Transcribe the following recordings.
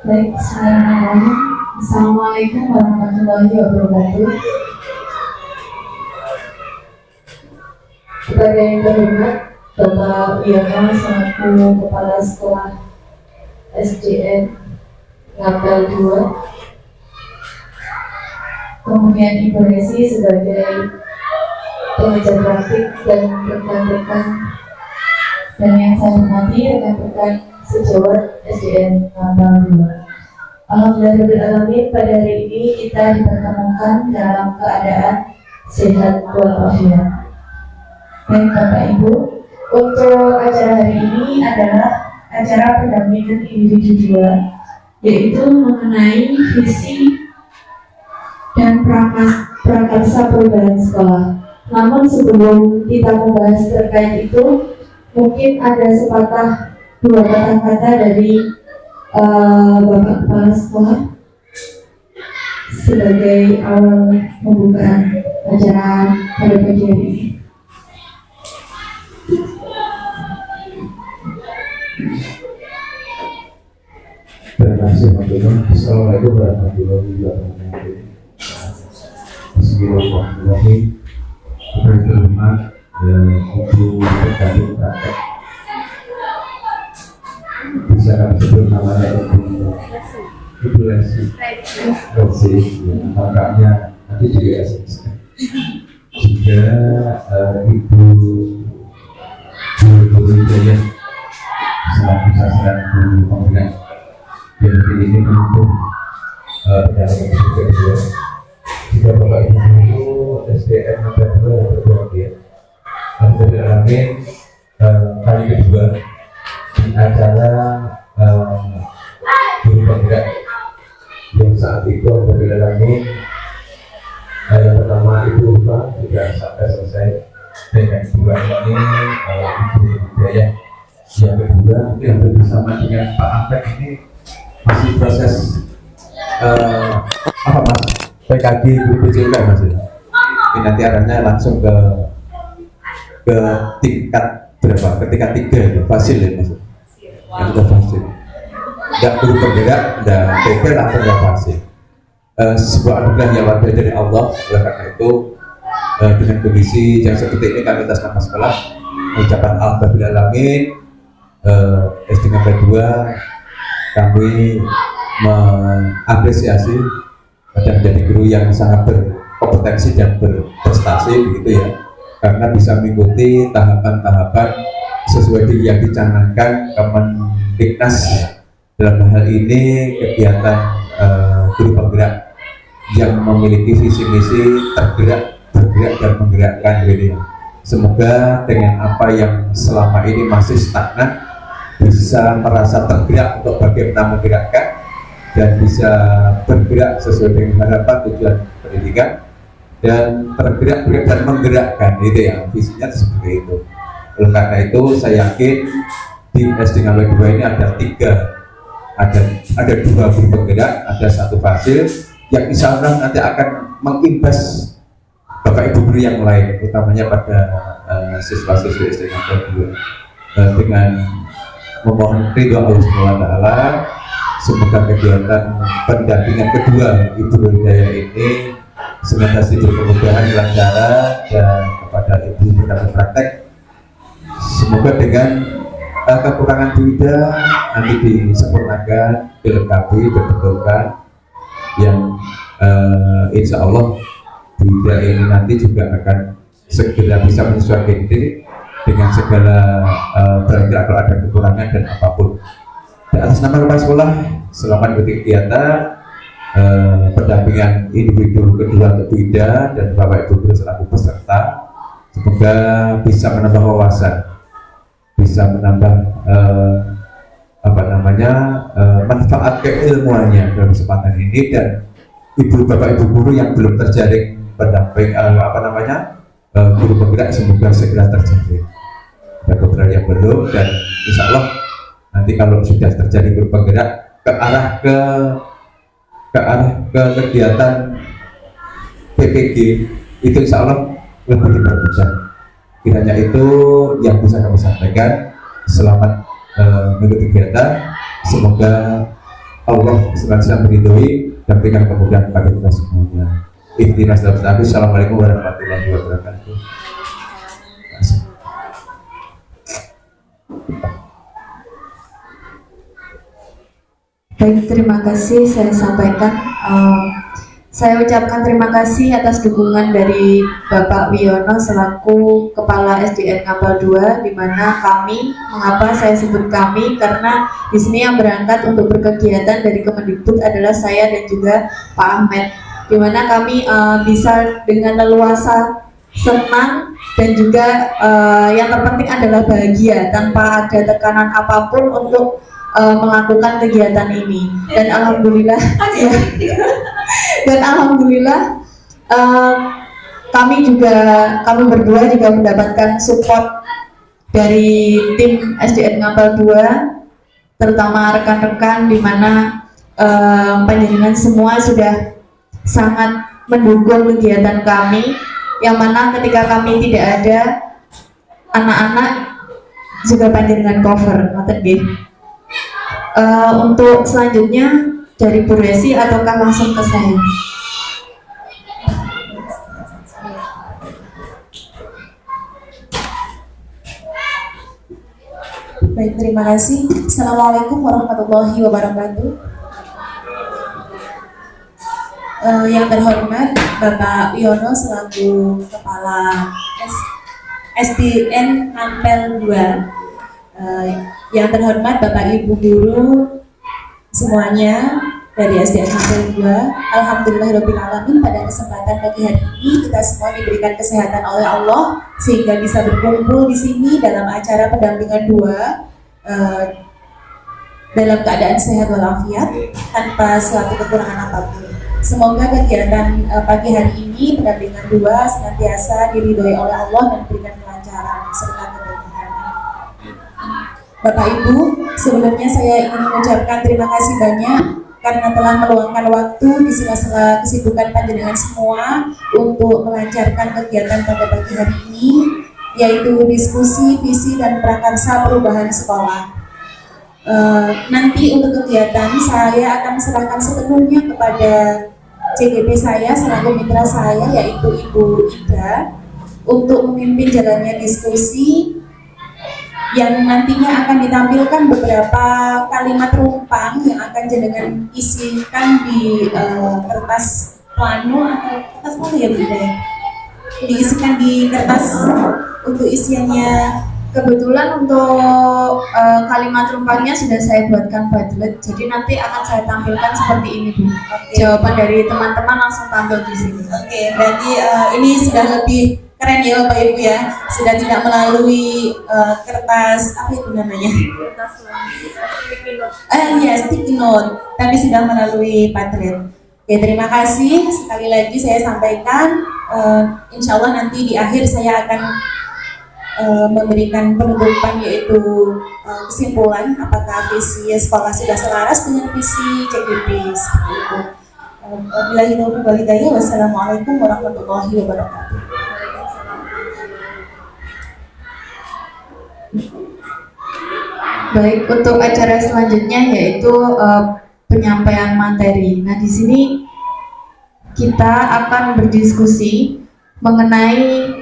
Baik, bismillahirrahmanirrahim. Assalamualaikum warahmatullahi wabarakatuh. Kepada yang terhormat Bapak Wiono selaku Kepala Sekolah SDN Ngapel 2, kemudian Ibu Resi sebagai pengajar praktik dan rekan-rekan, dan yang saya hormati rekan-rekan sejawat SDN Ngapel 2. Alhamdulillahirrahmanirrahim, pada hari ini kita dipertemukan dalam keadaan sehat walafiat. Baik Bapak Ibu, untuk acara hari ini adalah acara pendampingan individu 2, yaitu mengenai visi dan prakarsa perubahan sekolah. Namun sebelum kita membahas terkait itu, mungkin ada sepatah dua patah kata dari Bapak Kepala Sekolah sebagai awal pembukaan acara pada pagi hari ini. Terima kasih teman-teman. Assalamualaikum warahmatullahi wabarakatuh. Bismillahirrahmanirrahim. Berterima Ibu Rektor Praktek. Bisa kami sebut namanya Ibu Lesi. Kakaknya nanti juga SMS. Juga Ibu Guru Hidayah selaku sasaran guru pembina yang ini untuk pendampingan juga dua. Jika Bapak Ibu SDN Ngapel 2 yang berbahagia, Alhamdulillah kali kedua di acara guru penggerak yang saat itu Alhamdulillah yang pertama Ibu Lupa sudah sampai selesai, dan yang kedua ini Ibu Hidayah. Yang kedua mungkin hampir bersama dengan Pak Ampek ini masih proses apa mas PKG guru BCK mas ya. Ini nanti arahnya langsung ke tingkat berapa? Ke tingkat 3 fasil ya mas. Yang sudah fasil. Tidak guru penggerak dan PP langsung ke fasil. Sebuah anugerah yang luar biasa dari Allah. Oleh karena itu dengan kondisi yang seperti ini kami atas nama sekolah mengucapkan alhamdulillahirrahmanirrahim. SD Ngapel 2 kami mengapresiasi dan menjadi guru yang sangat berkompetensi dan berprestasi begitu ya, karena bisa mengikuti tahapan-tahapan sesuai dengan yang dicanangkan Kemendiknas dalam hal ini kegiatan guru penggerak yang memiliki visi misi bergerak dan menggerakkan gitu ya. Semoga dengan apa yang selama ini masih stagnan bisa merasa tergerak untuk bagaimana menggerakkan dan bisa bergerak sesuai dengan harapan tujuan pendidikan dan tergerak dan menggerakkan itu ya, visinya seperti itu. Oleh karena itu saya yakin di SD Ngapel 2 ini ada 2 guru penggerak, ada 1 fasil yang insya Allah nanti akan mengimbas Bapak Ibu guru yang lain, utamanya pada siswa-siswi SD Ngapel 2 dengan memohon ridho Allah SWT. Semoga kegiatan pendampingan kedua Ibu Hidayah ini semoga diberi kemudahan, kelancaran, dan kepada Ibu pendamping praktek semoga dengan kekurangan Buida nanti disempurnakan, dilengkapi, dibetulkan yang insya Allah Buida ini nanti juga akan segera bisa menyesuaikan diri dengan segala barangkali kalau ada kekurangan dan apapun. Dan atas nama kepala sekolah, selamat mengikuti kegiatan pendampingan individu kedua untuk Buida dan Bapak Ibu guru selaku peserta. Semoga bisa menambah wawasan, bisa menambah manfaat keilmuannya dalam kesempatan ini, dan Bapak Ibu guru yang belum terjaring pendamping guru penggerak semoga segera terjadi. Ada beberapa yang belum, dan insya Allah nanti kalau sudah terjadi guru penggerak ke arah kegiatan PPG itu insya Allah lebih dipermudah. Kiranya itu yang bisa kami sampaikan. Selamat mengikuti kegiatan. Semoga Allah senantiasa meridhoi dan berikan kemudahan kepada kita semuanya. Ihdinas siratal mustaqim. Assalamualaikum warahmatullahi wabarakatuh. Baik, terima kasih saya sampaikan. Saya ucapkan terima kasih atas dukungan dari Bapak Wiono selaku Kepala SDN Ngapel 2, di mana kami, mengapa saya sebut kami, karena di sini yang berangkat untuk berkegiatan dari Kemendikbud adalah saya dan juga Pak Ahmed, di mana kami bisa dengan leluasa senang dan juga yang terpenting adalah bahagia tanpa ada tekanan apapun untuk melakukan kegiatan ini. Dan alhamdulillah kami berdua juga mendapatkan support dari tim SDN Ngapel 2, terutama rekan-rekan, di mana panjenengan semua sudah sangat mendukung kegiatan kami, yang mana ketika kami tidak ada, anak-anak juga panjenengan cover. Untuk selanjutnya dari Bu Resi ataukah langsung ke saya? Baik, terima kasih. Assalamualaikum warahmatullahi wabarakatuh. Yang terhormat Bapak Wiono selaku Kepala SDN Ngapel 2. Yang terhormat Bapak Ibu Guru semuanya dari SDN Ngapel 2. Alhamdulillahirobbilalamin, pada kesempatan pagi hari ini kita semua diberikan kesehatan oleh Allah sehingga bisa berkumpul di sini dalam acara pendampingan 2 dalam keadaan sehat walafiat tanpa suatu kekurangan apapun. Semoga kegiatan pagi hari ini pendampingan 2 senantiasa diridhoi oleh Allah dan berikan kelancaran serta keberkahan. Bapak Ibu, sebelumnya saya ingin mengucapkan terima kasih banyak karena telah meluangkan waktu di sela-sela kesibukan panjenengan semua untuk melancarkan kegiatan pada pagi hari ini, yaitu diskusi visi dan prakarsa perubahan sekolah. Nanti untuk kegiatan saya akan serahkan sepenuhnya kepada CGP saya selaku mitra saya, yaitu Ibu Ida, untuk memimpin jalannya diskusi yang nantinya akan ditampilkan beberapa kalimat rumpang yang akan jenengan isikan di kertas plano atau kertas apa ya Bu Ida? Diisikan di kertas untuk isiannya. Kebetulan untuk kalimat rumpangnya sudah saya buatkan Padlet, jadi nanti akan saya tampilkan seperti ini Bu. Jawaban dari teman-teman langsung tampil di sini. Oke, berarti ini sudah lebih keren ya Bapak Ibu ya, sudah tidak melalui kertas apa itu namanya? Sticky note, tapi sudah melalui Padlet. Oke, terima kasih sekali lagi saya sampaikan. Insya Allah nanti di akhir saya akan memberikan penutupan, yaitu kesimpulan apakah visi sekolah sudah selaras dengan visi CGP seperti itu. Wabillahi taufiq wal hidayah. Wassalamualaikum warahmatullahi wabarakatuh. Baik, untuk acara selanjutnya yaitu penyampaian materi. Nah, di sini kita akan berdiskusi mengenai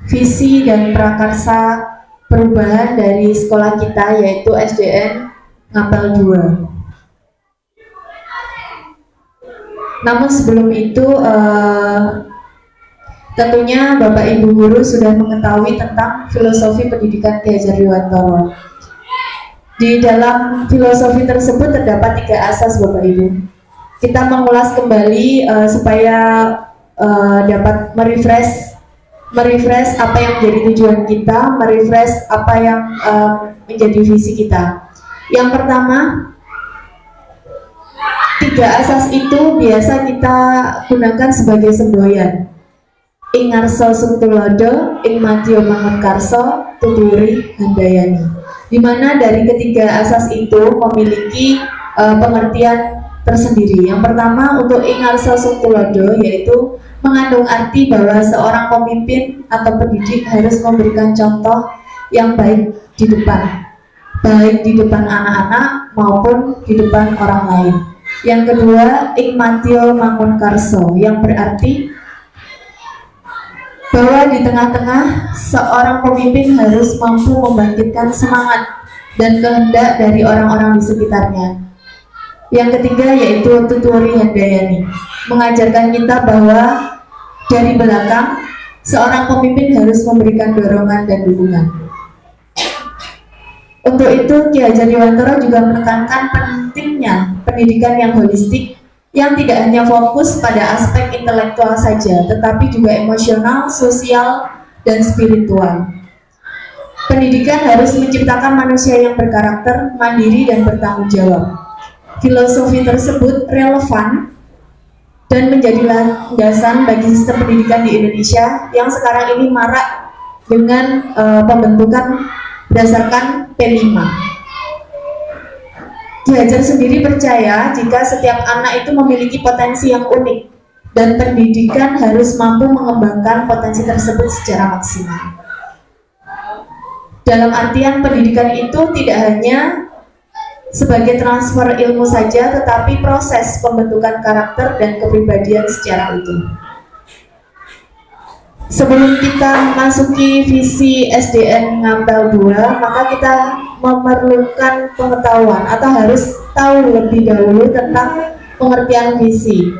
visi dan prakarsa perubahan dari sekolah kita, yaitu SDN Ngapel 2. Namun sebelum itu tentunya Bapak Ibu Guru sudah mengetahui tentang filosofi pendidikan Ki Hajar Dewantara. Di dalam filosofi tersebut terdapat 3 asas Bapak Ibu. Kita mengulas kembali supaya dapat merefresh apa yang menjadi tujuan kita, merefresh apa yang menjadi visi kita. Yang pertama, 3 asas itu biasa kita gunakan sebagai semboyan. Ing ngarsa sungtulodo, ing madya mangunkarsa, tuturi handayani. Di mana dari ketiga asas itu memiliki pengertian tersendiri. Yang pertama, untuk ing ngarsa sungtulodo, yaitu mengandung arti bahwa seorang pemimpin atau pendidik harus memberikan contoh yang baik di depan. baik di depan anak-anak maupun di depan orang lain. Yang kedua, Ikmatio Mangunkarso, yang berarti bahwa di tengah-tengah seorang pemimpin harus mampu membangkitkan semangat dan kehendak dari orang-orang di sekitarnya. Yang ketiga yaitu Tuturi Handayani, mengajarkan kita bahwa dari belakang seorang pemimpin harus memberikan dorongan dan dukungan. Untuk itu Ki Hajar Dewantara juga menekankan pentingnya pendidikan yang holistik yang tidak hanya fokus pada aspek intelektual saja, tetapi juga emosional, sosial, dan spiritual. Pendidikan harus menciptakan manusia yang berkarakter, mandiri, dan bertanggung jawab. Filosofi tersebut relevan dan menjadi landasan bagi sistem pendidikan di Indonesia yang sekarang ini marak dengan pembentukan berdasarkan P5. Ki Hajar sendiri percaya jika setiap anak itu memiliki potensi yang unik dan pendidikan harus mampu mengembangkan potensi tersebut secara maksimal. Dalam artian pendidikan itu tidak hanya sebagai transfer ilmu saja, tetapi proses pembentukan karakter dan kepribadian secara utuh. Sebelum kita memasuki visi SDN Ngampel 2, maka kita memerlukan pengetahuan atau harus tahu lebih dahulu tentang pengertian visi.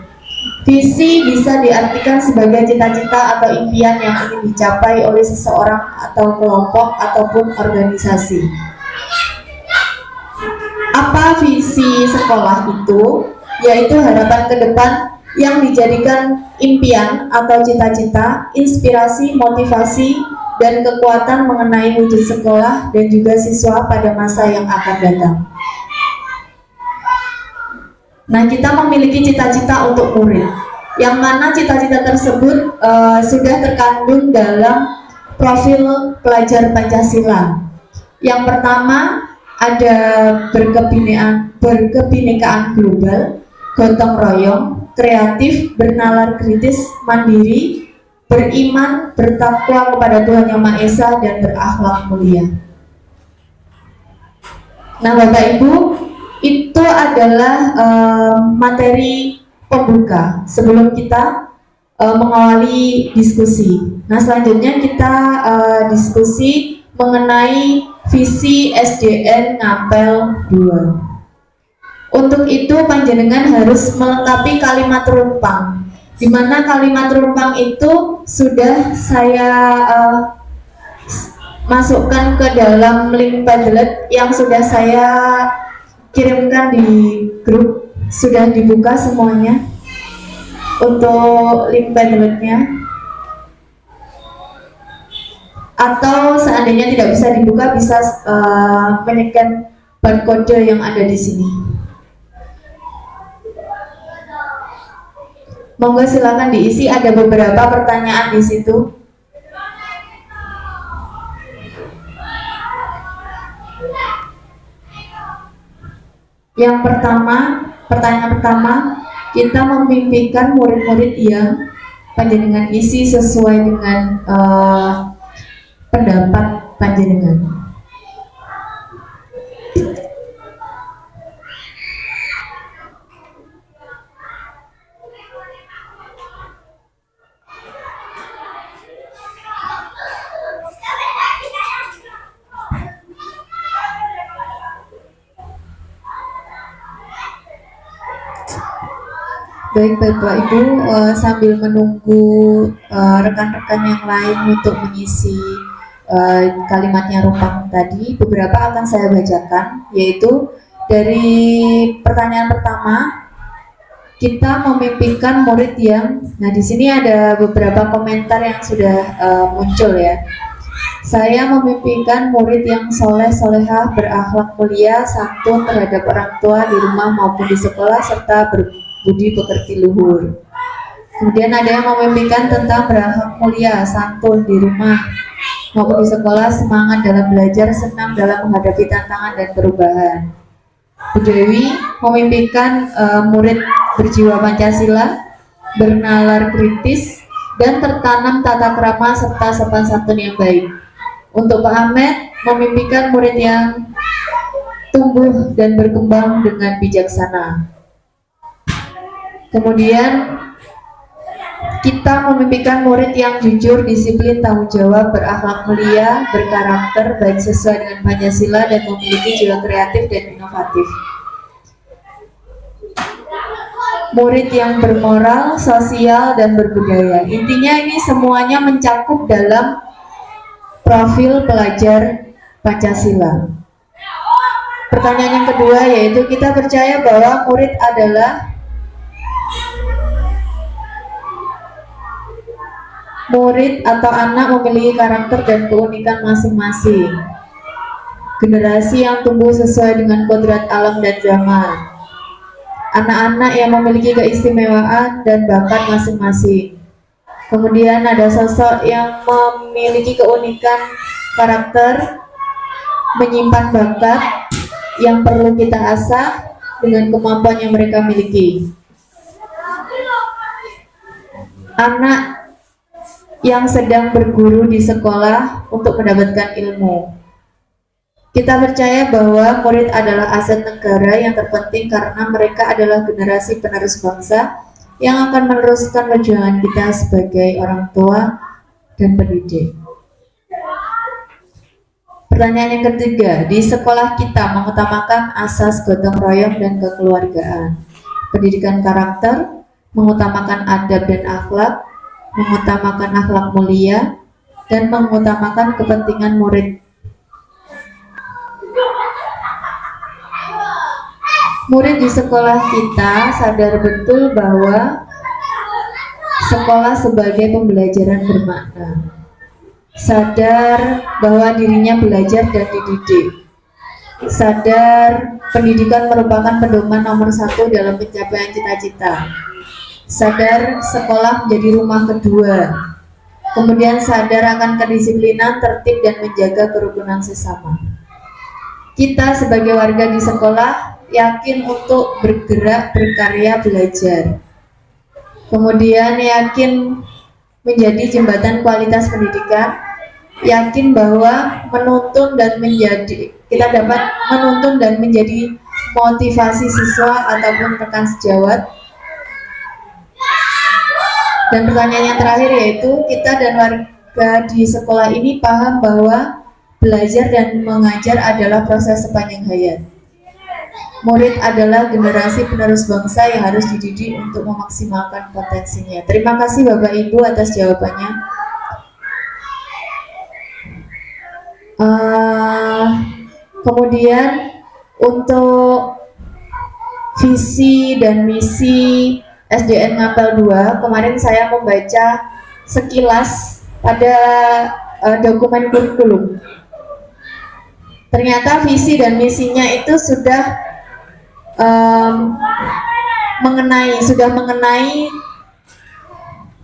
Visi bisa diartikan sebagai cita-cita atau impian yang ingin dicapai oleh seseorang atau kelompok ataupun organisasi. Apa visi sekolah itu? Yaitu harapan ke depan yang dijadikan impian atau cita-cita, inspirasi, motivasi, dan kekuatan mengenai wujud sekolah dan juga siswa pada masa yang akan datang. Nah, kita memiliki cita-cita untuk murid, yang mana cita-cita tersebut sudah terkandung dalam profil pelajar Pancasila. Yang pertama ada berkebinekaan global, gotong royong, kreatif, bernalar kritis, mandiri, beriman, bertakwa kepada Tuhan Yang Maha Esa, dan berakhlak mulia. Nah, Bapak Ibu, itu adalah materi pembuka sebelum kita mengawali diskusi. Nah, selanjutnya kita diskusi mengenai visi SDN Ngampel 2. Untuk itu panjenengan harus melengkapi kalimat rumpang, di mana kalimat rumpang itu sudah saya masukkan ke dalam link Padlet yang sudah saya kirimkan di grup. Sudah dibuka semuanya untuk link Padletnya. Atau seandainya tidak bisa dibuka, bisa menyekan barcode yang ada di sini. Monggo silakan diisi, ada beberapa pertanyaan di situ. Yang pertama, pertanyaan pertama, kita memimpikan murid-murid yang panjenengan isi sesuai dengan pendapat panjenengan. Baik Bapak Ibu, sambil menunggu rekan-rekan yang lain untuk mengisi kalimatnya rumpang tadi, beberapa akan saya bacakan, yaitu dari pertanyaan pertama, kita memimpikan murid yang, nah di sini ada beberapa komentar yang sudah muncul ya. Saya memimpikan murid yang soleh, solehah, berakhlak mulia, santun terhadap orang tua di rumah maupun di sekolah, serta berbudi pekerti luhur. Kemudian ada yang memimpikan tentang berakhlak mulia, santun di rumah maupun di sekolah, semangat dalam belajar, senang dalam menghadapi tantangan dan perubahan. Bu Dewi memimpikan murid berjiwa Pancasila, bernalar kritis, dan tertanam tata krama serta sopan santun yang baik. Untuk Pak Ahmed memimpikan murid yang tumbuh dan berkembang dengan bijaksana. Kemudian kita memimpikan murid yang jujur, disiplin, tanggung jawab, berakhlak mulia, berkarakter, baik sesuai dengan Pancasila dan memiliki jiwa kreatif dan inovatif. Murid yang bermoral, sosial, dan berbudaya. Intinya ini semuanya mencakup dalam profil pelajar Pancasila. Pertanyaan yang kedua yaitu kita percaya bahwa murid adalah murid atau anak memiliki karakter dan keunikan masing-masing. Generasi yang tumbuh sesuai dengan kodrat alam dan zaman. Anak-anak yang memiliki keistimewaan dan bakat masing-masing. Kemudian ada sosok yang memiliki keunikan karakter, menyimpan bakat yang perlu kita asah dengan kemampuan yang mereka miliki. Anak yang sedang berguru di sekolah untuk mendapatkan ilmu. Kita percaya bahwa murid adalah aset negara yang terpenting karena mereka adalah generasi penerus bangsa yang akan meneruskan perjuangan kita sebagai orang tua dan pendidik. Pertanyaan yang ketiga, di sekolah kita mengutamakan asas gotong royong dan kekeluargaan, pendidikan karakter, mengutamakan adab dan akhlak, mengutamakan akhlak mulia, dan mengutamakan kepentingan murid. Murid di sekolah kita sadar betul bahwa sekolah sebagai pembelajaran bermakna. Sadar bahwa dirinya belajar dan dididik. Sadar pendidikan merupakan pedoman nomor 1 dalam pencapaian cita-cita. Sadar sekolah menjadi rumah kedua. Kemudian sadar akan kedisiplinan, tertib, dan menjaga kerukunan sesama. Kita sebagai warga di sekolah yakin untuk bergerak, berkarya, belajar. Kemudian yakin menjadi jembatan kualitas pendidikan, yakin bahwa menuntun dan menjadi, kita dapat menuntun dan menjadi motivasi siswa ataupun rekan sejawat. Dan pertanyaan yang terakhir yaitu kita dan warga di sekolah ini paham bahwa belajar dan mengajar adalah proses sepanjang hayat. Murid adalah generasi penerus bangsa yang harus dididik untuk memaksimalkan potensinya. Terima kasih Bapak Ibu atas jawabannya. Kemudian untuk visi dan misi SDN Ngapel 2, kemarin saya membaca sekilas pada dokumen kurikulum. Ternyata visi dan misinya itu sudah mengenai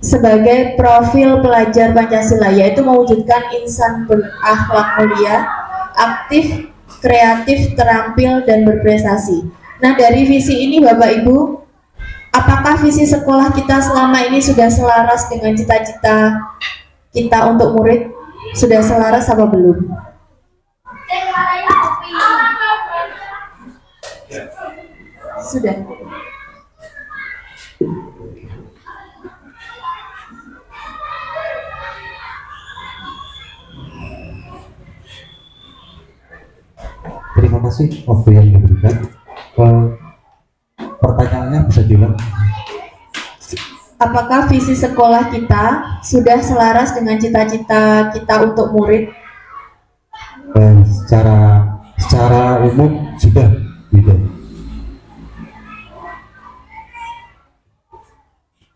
sebagai profil pelajar Pancasila, yaitu mewujudkan insan berakhlak mulia, aktif, kreatif, terampil, dan berprestasi. Nah, dari visi ini Bapak Ibu, apakah visi sekolah kita selama ini sudah selaras dengan cita-cita kita untuk murid? Sudah selaras apa belum? Sudah. Terima kasih waktu yang diberikan. Pertanyaannya bisa diulang. Apakah visi sekolah kita sudah selaras dengan cita-cita kita untuk murid? Secara umum sudah gitu.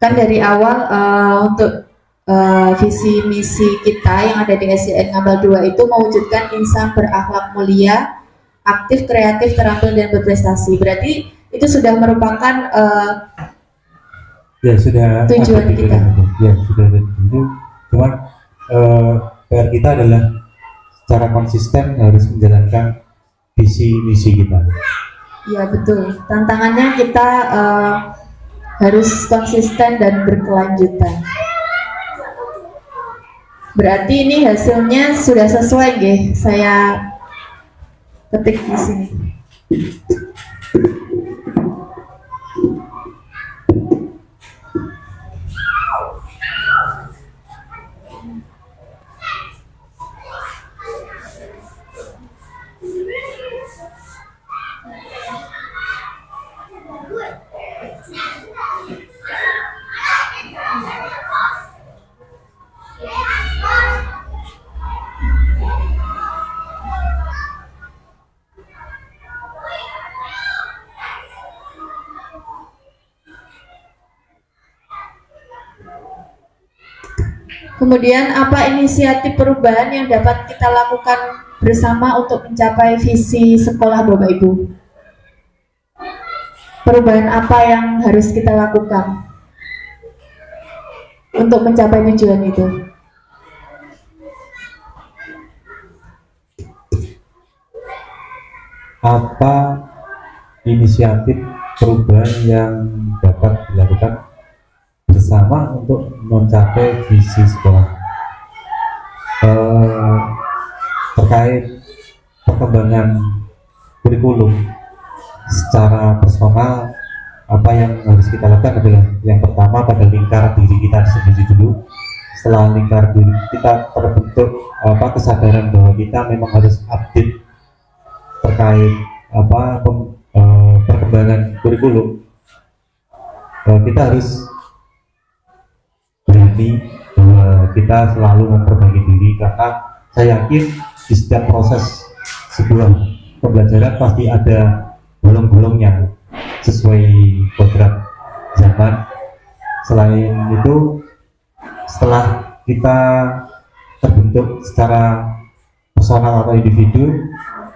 Kan dari awal untuk visi misi kita yang ada di SDN Ngapel 2 itu mewujudkan insan berakhlak mulia, aktif, kreatif, terampil, dan berprestasi. Berarti itu sudah merupakan ya sudah tujuan kita. Ya sudah itu. Cuman PR kita adalah secara konsisten harus menjalankan visi misi kita. Ya betul. Tantangannya kita harus konsisten dan berkelanjutan. Berarti ini hasilnya sudah sesuai, nggih? Saya ketik di sini. Kemudian apa inisiatif perubahan yang dapat kita lakukan bersama untuk mencapai visi sekolah Bapak Ibu? Perubahan apa yang harus kita lakukan untuk mencapai tujuan itu? Apa inisiatif perubahan yang dapat dilakukan bersama untuk mencapai visi sekolah? Terkait perkembangan kurikulum secara personal, apa yang harus kita lakukan adalah yang pertama pada lingkar diri kita sendiri dulu. Setelah lingkar diri kita terbentuk kesadaran bahwa kita memang harus update terkait perkembangan kurikulum, kita harus berani bahwa kita selalu memperbaiki diri, karena saya yakin di setiap proses sebuah pembelajaran pasti ada bolong-bolongnya sesuai kodrat zaman. Selain itu, setelah kita terbentuk secara personal atau individu,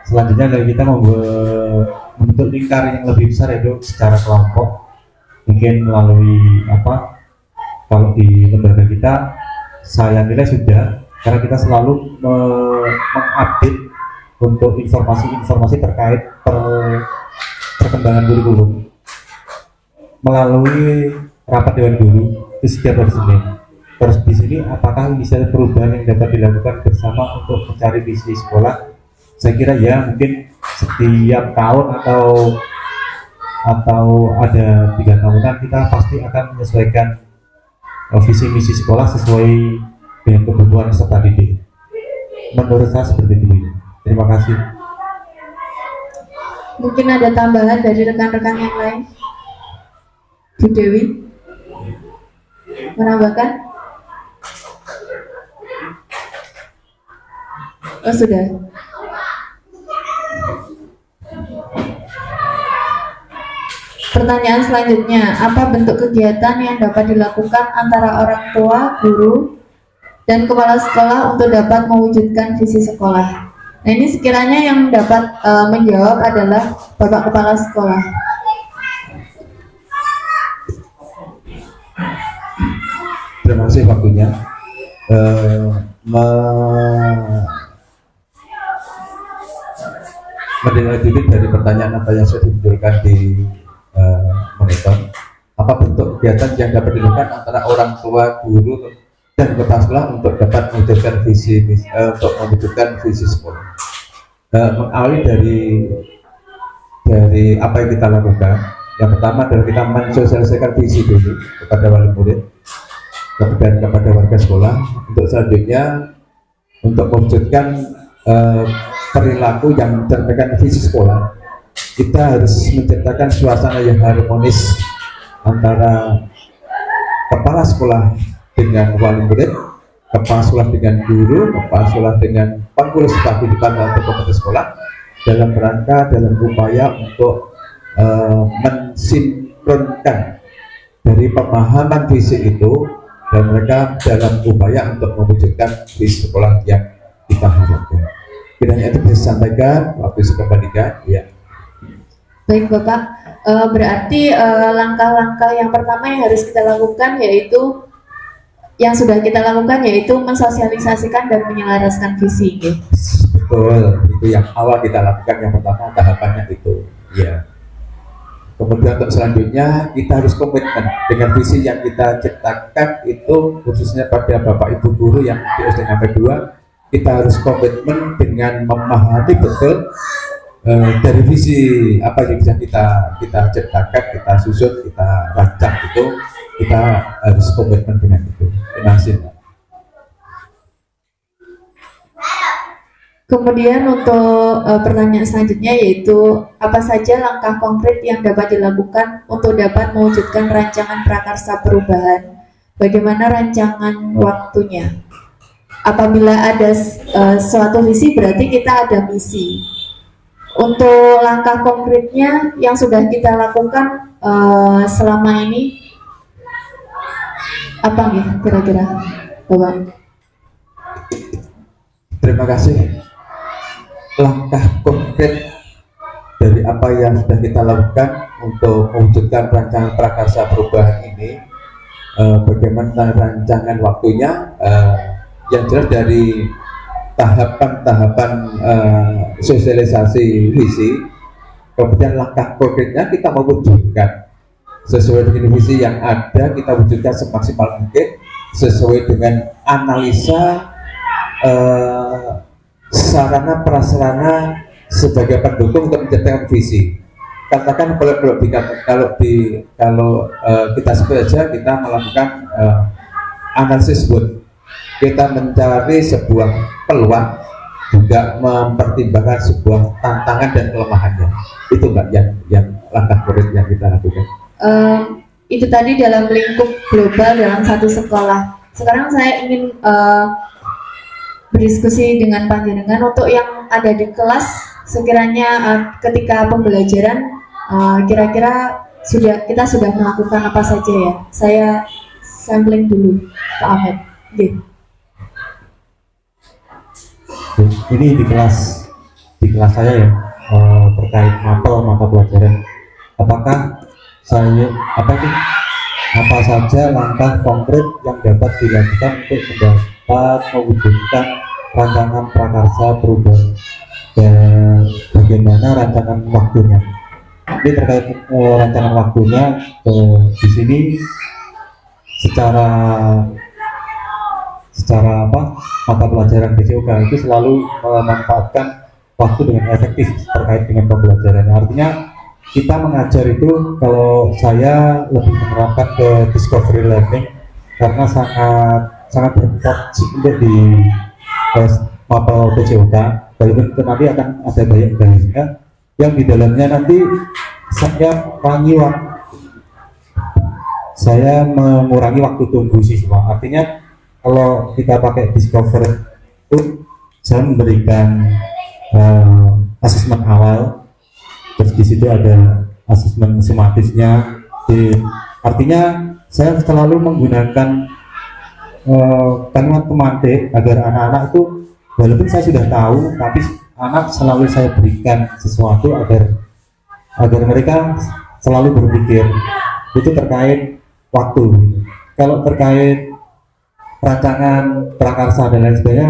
selanjutnya dari kita membentuk lingkar yang lebih besar, yaitu secara kelompok. Mungkin melalui kalau di lembaga kita, saya nilai sudah, karena kita selalu mengupdate untuk informasi-informasi terkait perkembangan kurikulum melalui rapat dewan guru di setiap hari Senin. Terus di sini, apakah misalnya perubahan yang dapat dilakukan bersama untuk mencari visi sekolah? Saya kira ya, mungkin setiap tahun atau ada 3 tahunan kita pasti akan menyesuaikan visi misi sekolah sesuai dengan kebutuhan peserta didik. Menurut saya seperti itu. Terima kasih. Mungkin ada tambahan dari rekan-rekan yang lain? Bu Dewi menambahkan? Oh, sudah. Pertanyaan selanjutnya, apa bentuk kegiatan yang dapat dilakukan antara orang tua, guru, dan kepala sekolah untuk dapat mewujudkan visi sekolah? Nah, ini sekiranya yang dapat menjawab adalah Bapak Kepala Sekolah. Terima kasih waktunya. Menindaklanjuti dari pertanyaan apa yang sudah dimunculkan di monitor, apa bentuk kegiatan yang dapat dilakukan antara orang tua, guru, dan kepala sekolah untuk dapat mewujudkan visi sekolah. Mengawali dari apa yang kita lakukan, yang pertama adalah kita mensosialisasikan visi dulu kepada wali murid dan kepada warga sekolah. Untuk selanjutnya, untuk mewujudkan perilaku yang mencerminkan visi sekolah, kita harus menciptakan suasana yang harmonis antara kepala sekolah dengan wali murid, kepala sekolah dengan guru, kepala sekolah dengan pengurus kependidikan atau komite sekolah, dalam upaya untuk mensinkronkan dari pemahaman visi itu, dan mereka dalam upaya untuk mewujudkan visi sekolah yang kita harapkan. Kiranya itu bisa disampaikan waktu kembalikan. Ya. Baik Bapak, berarti langkah-langkah yang pertama yang harus kita lakukan yaitu mensosialisasikan dan menyelaraskan visi. Okay? Betul, itu yang awal kita lakukan, yang pertama tahapannya itu. Ya. Kemudian untuk selanjutnya kita harus komitmen dengan visi yang kita ciptakan itu, khususnya pada Bapak Ibu guru yang di SD sampai 2, kita harus komitmen dengan memahami betul dari visi apa yang bisa kita ciptakan, kita susun, kita rancang itu, kita harus komitmen dengan itu. Terima kasih, Mbak. Kemudian untuk pertanyaan selanjutnya yaitu apa saja langkah konkret yang dapat dilakukan untuk dapat mewujudkan rancangan prakarsa perubahan? Bagaimana rancangan waktunya? Apabila ada suatu visi berarti kita ada misi. Untuk langkah konkretnya yang sudah kita lakukan selama ini apa nih kira-kira, Bapak? Terima kasih. Langkah konkret dari apa yang sudah kita lakukan untuk mewujudkan rancangan prakarsa perubahan ini, bagaimana rancangan waktunya, yang jelas dari tahapan-tahapan sosialisasi visi, kemudian langkah konkretnya kita mewujudkan sesuai dengan visi yang ada, kita wujudkan semaksimal mungkin sesuai dengan analisa sarana prasarana sebagai pendukung untuk mencapai visi. Katakan kalau kita sebut saja kita melakukan analisis SWOT, kita mencari sebuah peluang, juga mempertimbangkan sebuah tantangan dan kelemahannya. Itu Mbak yang langkah konkret yang kita lakukan. Itu tadi dalam lingkup global dalam satu sekolah. Sekarang saya ingin berdiskusi dengan panjenengan untuk yang ada di kelas, sekiranya ketika pembelajaran kira-kira kita sudah melakukan apa saja ya. Saya sampling dulu Pak Ahmed. Ini di kelas saya ya, terkait mata pelajaran. Apakah apa saja langkah konkret yang dapat dilakukan untuk dapat mewujudkan rancangan prakarsa perubahan dan bagaimana rancangan waktunya? Ini terkait rancangan waktunya, di sini secara mata pelajaran BCOK itu selalu memanfaatkan waktu dengan efektif terkait dengan pembelajaran. Artinya kita mengajar itu, kalau saya lebih menerapkan ke discovery learning karena sangat berefek untuk di mapel PJOK, walaupun itu nanti akan ada banyak dalilnya yang di dalamnya nanti saya mengurangi waktu tunggu siswa. Artinya kalau kita pakai discovery itu saya memberikan asesmen awal, terus di situ ada asesmen sematisnya. Artinya saya selalu menggunakan kalimat pemantik agar anak-anak itu, walaupun saya sudah tahu, tapi anak selalu saya berikan sesuatu agar mereka selalu berpikir. Itu terkait waktu. Kalau terkait rancangan prakarsa dan lain sebagainya,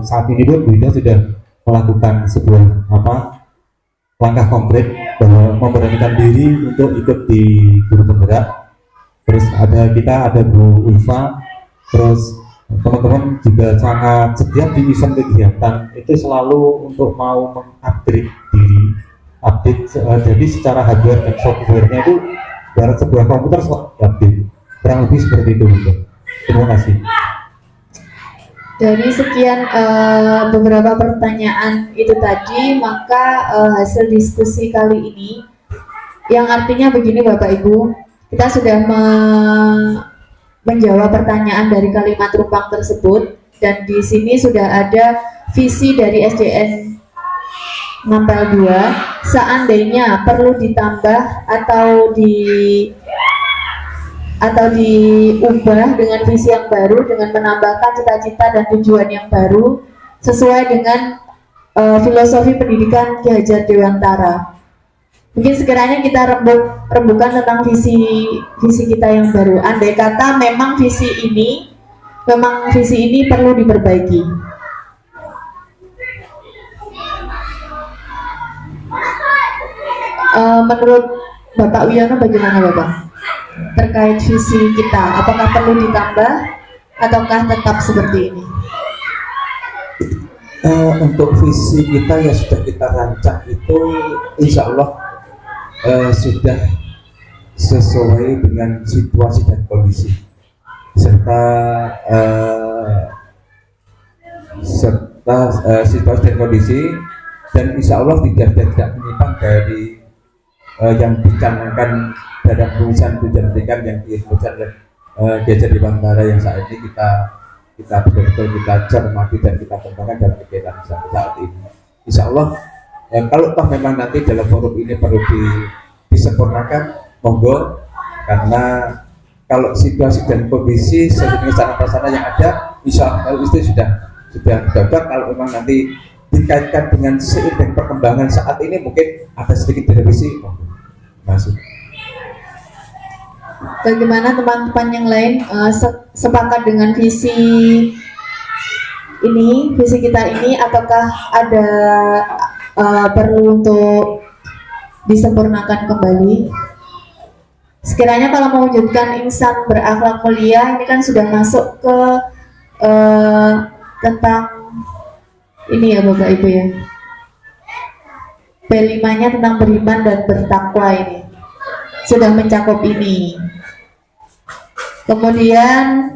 saat ini pun Buida sudah melakukan sebuah langkah konkret bahwa memberanikan diri untuk ikut di guru penggerak. Terus kita ada Bu Ulfa, terus teman-teman juga sangat setiap di event kegiatan itu selalu untuk mau mengupgrade diri, jadi secara hardware dan softwarenya itu barat sebuah komputer selalu update, kurang lebih seperti itu. Terima kasih. Dari sekian beberapa pertanyaan itu tadi, maka hasil diskusi kali ini yang artinya begini Bapak Ibu, kita sudah menjawab pertanyaan dari kalimat rumpang tersebut, dan di sini sudah ada visi dari SDN Ngampel 2. Seandainya perlu ditambah atau diubah dengan visi yang baru, dengan menambahkan cita-cita dan tujuan yang baru sesuai dengan filosofi pendidikan Ki Hajar Dewantara. Mungkin sekiranya kita rembukan tentang visi kita yang baru. Andai kata memang visi ini perlu diperbaiki. Menurut Bapak Wiono bagaimana Bapak? Terkait visi kita, apakah perlu ditambah ataukah tetap seperti ini? Untuk visi kita yang sudah kita rancang itu insya Allah sudah sesuai dengan situasi dan kondisi serta situasi dan kondisi, dan insya Allah tidak menyimpang dari yang dicanangkan dalam tulisan tujuan pendidikan yang dirumuskan oleh Diajar Dewantara yang saat ini kita betul-betul kita cermati dan kita kembangkan dalam kegiatan saat ini. Insya Allah kalau toh memang nanti dalam forum ini perlu disempurnakan, monggo, karena kalau situasi dan kondisi sesuai dengan sarana prasarana yang ada, insya Allah itu sudah cocok. Kalau memang nanti dikaitkan dengan seiring perkembangan saat ini mungkin ada sedikit direvisi, masuk. Bagaimana teman-teman yang lain sepakat dengan visi kita ini, ataukah ada perlu untuk disempurnakan kembali? Sekiranya kalau mewujudkan insan berakhlak mulia, ini kan sudah masuk ke tentang ini ya Bapak Ibu ya, P5-nya tentang beriman dan bertakwa, ini sudah mencakup ini. Kemudian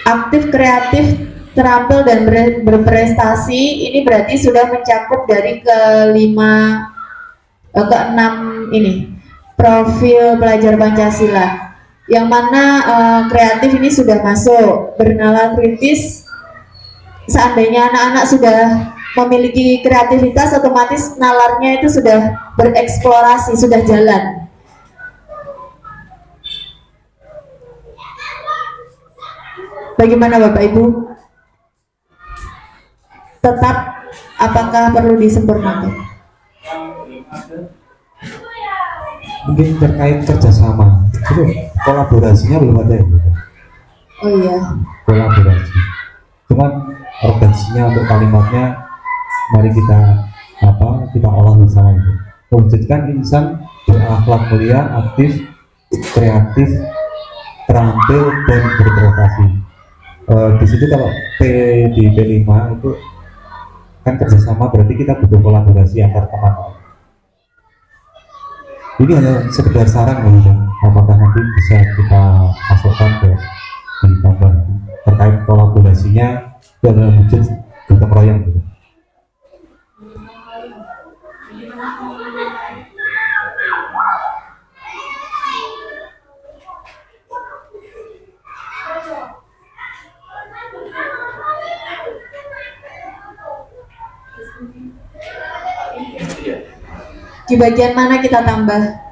aktif, kreatif, terampil dan berprestasi, ini berarti sudah mencakup dari keenam ini profil pelajar Pancasila, yang mana kreatif ini sudah masuk. Bernalar kritis, seandainya anak-anak sudah memiliki kreativitas, otomatis nalarnya itu sudah bereksplorasi, sudah jalan. Bagaimana Bapak Ibu? Tetap apakah perlu disempurnakan? Mungkin terkait kerjasama, itu kolaborasinya belum ada ya? Oh iya. Kolaborasi. Cuman organisasinya untuk kalimatnya, mari kita olah bersama itu. Mewujudkan insan berakhlak mulia, aktif, kreatif, terampil dan berprestasi. Di situ kalau di P5 itu kan kerjasama, berarti kita butuh kolaborasi antar teman. Ini hanya sekedar saran ya, apakah nanti bisa kita masukkan ke ditambah terkait kolaborasinya dalam wujud gotong royong gitu. Di bagian mana kita tambah?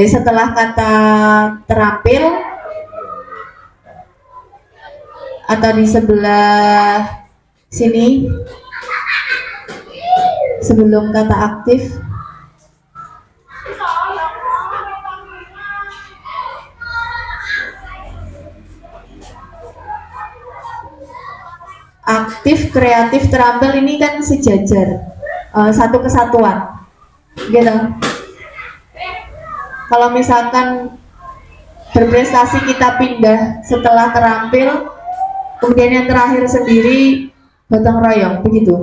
Setelah kata terampil, atau di sebelah sini sebelum kata aktif? Aktif, kreatif, terampil ini kan sejajar, satu kesatuan, gitu. Kalau misalkan berprestasi kita pindah setelah terampil, kemudian yang terakhir sendiri gotong royong, begitu.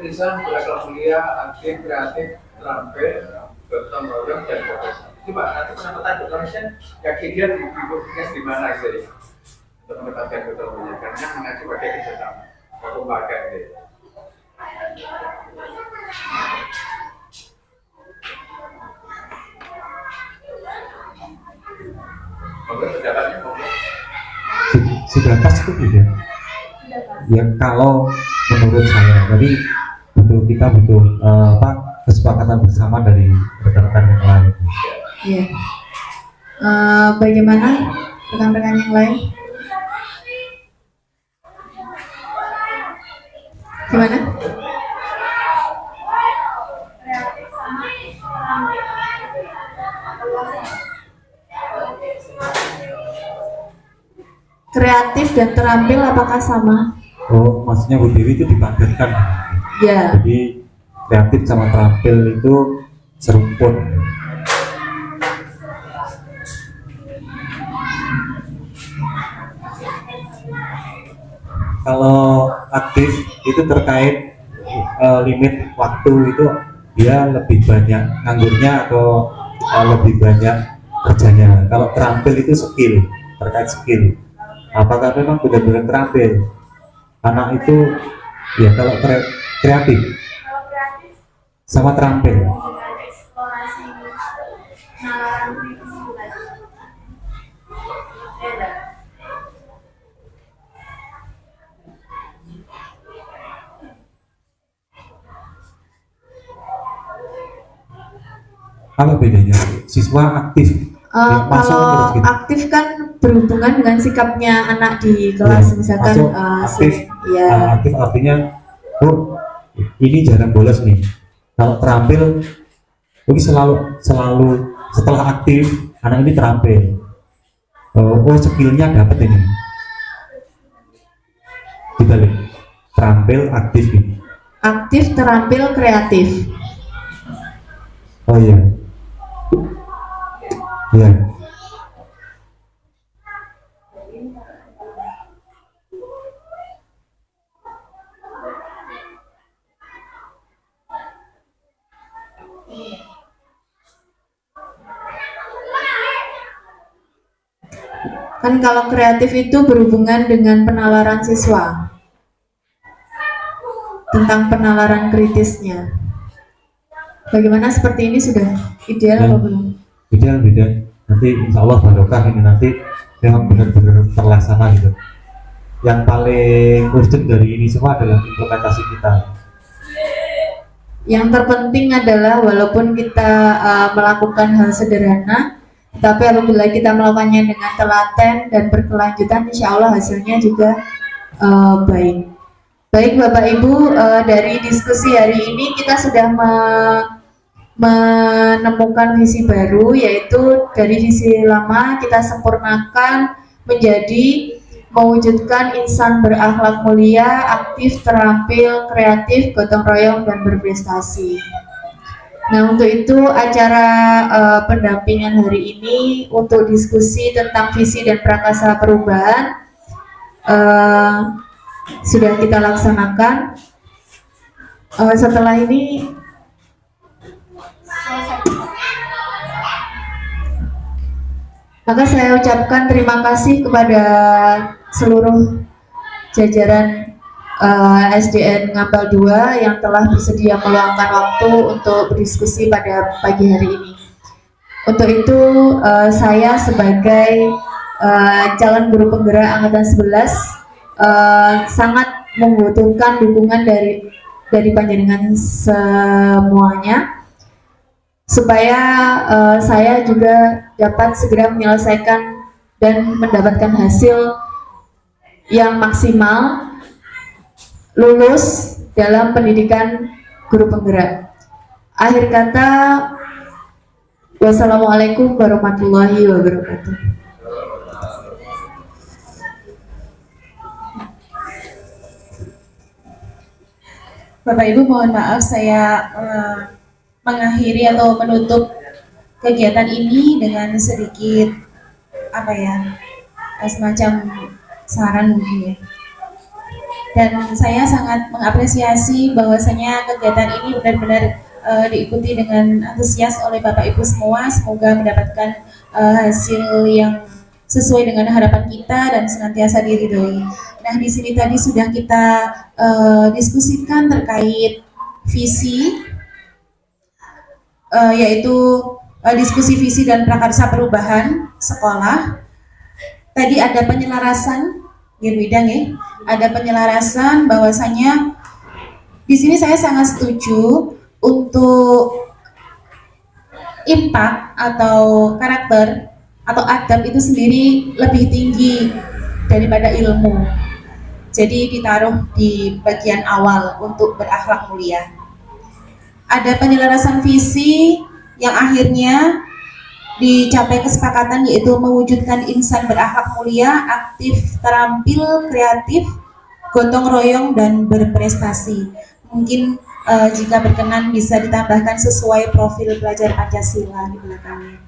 Insan berakhlak mulia, aktif, kreatif, terampil, gotong royong dan berprestasi. Coba nanti penempatan gotong royong yakin dia dibutuhkan di mana gitu ya, untuk menempatkan gotong royong, karena mengacu pada kerjasama lembaga ini. Mungkin pendapatnya Sudah pas itu ya. Ya kalau menurut saya, jadi kita butuh kesepakatan bersama dari rekan-rekan yang lain. Iya. Bagaimana rekan-rekan yang lain? Gimana? Kreatif dan terampil apakah sama? Oh, maksudnya Bu Dewi itu dipadankan. Ya. Jadi kreatif sama terampil itu serumpun. Kalau aktif itu terkait limit waktu itu dia lebih banyak nganggurnya atau lebih banyak kerjanya. Kalau terampil itu skill, terkait skill. Apakah memang benar-benar terampil? Anak itu ya kalau kreatif sama terampil. Apa bedanya? Siswa aktif masuk Kalau terus gitu. aktif kan berhubungan dengan sikapnya anak di kelas, Ya, misalkan masuk aktif. ya. Aktif artinya oh ini jarang bolos nih. Kalau terampil ini selalu setelah aktif anak ini terampil. Oh skillnya dapat ini. Dibalik terampil aktif ini. Aktif, terampil, kreatif. Oh iya. Iya. Kan kalau kreatif itu berhubungan dengan penalaran siswa, tentang penalaran kritisnya. Bagaimana seperti ini sudah ideal Ya. atau belum? Beda. Nanti insya Allah barokah ini nanti memang benar-benar terlaksana gitu. Yang paling urgent dari ini semua adalah implementasi kita. Yang terpenting adalah walaupun kita melakukan hal sederhana, tapi apabila kita melakukannya dengan telaten dan berkelanjutan, insya Allah hasilnya juga baik. Baik Bapak Ibu, dari diskusi hari ini kita sudah menemukan visi baru, yaitu dari visi lama kita sempurnakan menjadi mewujudkan insan berakhlak mulia, aktif, terampil, kreatif, gotong royong, dan berprestasi. Nah, untuk itu acara pendampingan hari ini untuk diskusi tentang visi dan prakasa perubahan sudah kita laksanakan. Setelah ini maka saya ucapkan terima kasih kepada seluruh jajaran SDN Ngapel 2 yang telah bersedia meluangkan waktu untuk berdiskusi pada pagi hari ini. Untuk itu saya sebagai calon guru penggerak angkatan 11 sangat membutuhkan dukungan dari panjenengan semuanya supaya saya juga dapat segera menyelesaikan dan mendapatkan hasil yang maksimal, lulus dalam pendidikan guru penggerak. Akhir kata, wassalamualaikum warahmatullahi wabarakatuh. Bapak Ibu, mohon maaf saya mengakhiri atau menutup kegiatan ini dengan sedikit semacam saran mungkin ya. Dan saya sangat mengapresiasi bahwasanya kegiatan ini benar-benar diikuti dengan antusias oleh Bapak Ibu semua. Semoga mendapatkan hasil yang sesuai dengan harapan kita dan senantiasa diridhoi. Nah, di sini tadi sudah kita diskusikan terkait visi, yaitu diskusi visi dan prakarsa perubahan sekolah. Tadi ada penyelarasan, ya bidang ya, ada penyelarasan bahwasanya di sini saya sangat setuju untuk impact atau karakter atau adab itu sendiri lebih tinggi daripada ilmu. Jadi ditaruh di bagian awal untuk berakhlak mulia. Ada penyelarasan visi yang akhirnya dicapai kesepakatan, yaitu mewujudkan insan berakhlak mulia, aktif, terampil, kreatif, gotong royong dan berprestasi. Mungkin jika berkenan bisa ditambahkan sesuai profil pelajar Pancasila di belakangnya.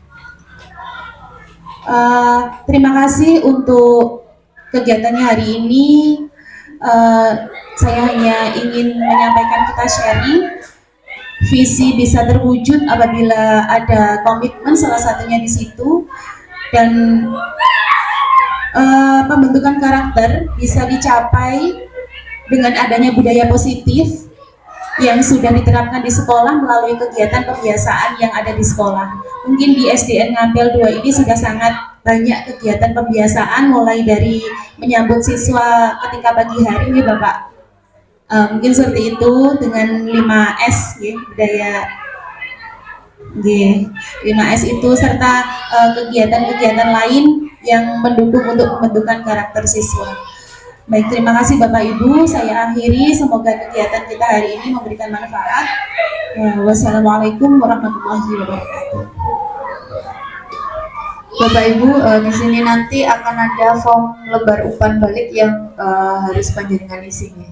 Terima kasih untuk kegiatannya hari ini. Saya hanya ingin menyampaikan kita sharing. Visi bisa terwujud apabila ada komitmen salah satunya di situ, dan pembentukan karakter bisa dicapai dengan adanya budaya positif yang sudah diterapkan di sekolah melalui kegiatan pembiasaan yang ada di sekolah. Mungkin di SDN Ngampel 2 ini sudah sangat banyak kegiatan pembiasaan, mulai dari menyambut siswa ketika pagi hari ya Bapak. Mungkin seperti itu dengan 5S ya, budaya 5S itu, serta kegiatan-kegiatan lain yang mendukung untuk pembentukan karakter siswa. Baik, terima kasih Bapak Ibu, saya akhiri, semoga kegiatan kita hari ini memberikan manfaat. Wassalamualaikum warahmatullahi wabarakatuh. Bapak Ibu, di sini nanti akan ada form lembar umpan balik yang harus panjenengan isinya.